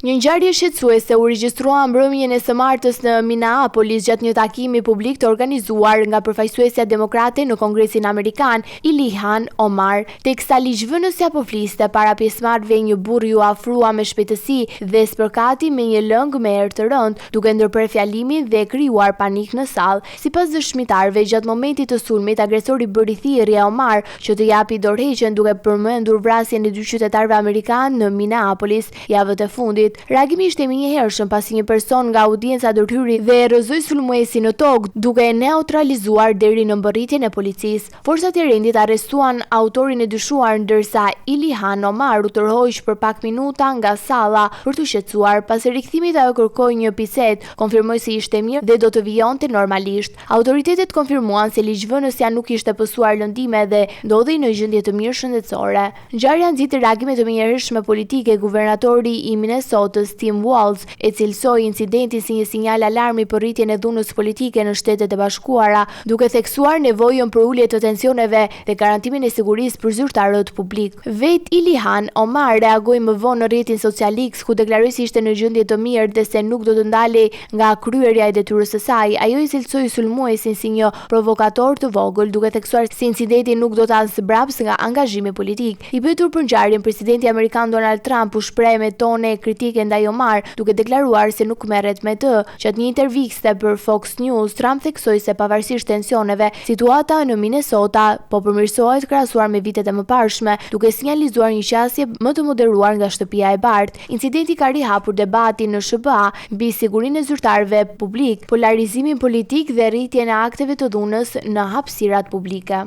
Një ngjarje shqetësuese u regjistrua mbrëmjen e së martës në Minneapolis gjatë një takimi publik të organizuar nga përfaqësuesja demokrate në Kongresin Amerikan, Ilhan Omar, teksa ligjvënësja po fliste para pjesëmarrëve një burr ju afrua me shpejtësi dhe spërkati me një lëng me erë të rëndë, duke ndërprer fjalimin dhe krijuar panik në sallë. Sipas dëshmitarëve, gjatë momentit të sulmit, agresori bëri thirrje Omar që të japi dorëheqjen duke përmendur vrasjen e dy qytetarëve amerikanë në Minneapolis javët e fundit. Reagimi ishte menjëhershëm pasi një person nga audienca ndërhyri dhe rrëzoi sulmuesin në tokë, duke e neutralizuar deri në mbërritjen e policisë. Forcat e rendit arrestuan autorin e dyshuar, ndërsa Ilhan Omar u tërhoq për pak minuta nga salla për të shqetësuar. Pas rikthimit ajo kërkoi një picet, konfirmoi se ishte mirë dhe do të vijonte normalisht. Autoritetet konfirmuan se ligjvënësja nuk ishte pësuar lëndime dhe ndodhej në gjendje të mirë shëndetësore. Ngjarja nxiti reagime të menjëhershme politike. Guvernatori i Minnesotës, Tim Walz, e cilësoi incidentin si një sinjal alarmi për rritjen e dhunës politike në Shtetet e Bashkuara, duke theksuar nevojën për ulje të tensioneve dhe garantimin e sigurisë për zyrtarët publik. Vet Ilhan Omar reagoi më vonë në rrjetin social X, ku deklaroi se ishte në gjendje të mirë dhe se nuk do të ndalej nga kryerja e detyrës së saj. Ajo i cilësoi sulmuesin si një provokator të vogël, duke theksuar se incidenti nuk do të ansëbrapsë nga angazhimi politik. I pyetur për ngjarjen, presidenti amerikan Donald Trump u shpreh me tone kritike ndaj Omar, duke deklaruar se nuk merret me të. Gjatë një interviste për Fox News, Trump theksoi se pavarësisht tensioneve, situata në Minnesota po përmirësohet krahasuar me vitet e mëparshme, duke sinjalizuar një qasje më të moderuar nga shtëpia e bardhë. Incidenti ka rihapur debatin në SBA mbi sigurinë e zyrtarëve publik, polarizimin politik dhe rritjen e akteve të dhunës në hapësirat publike.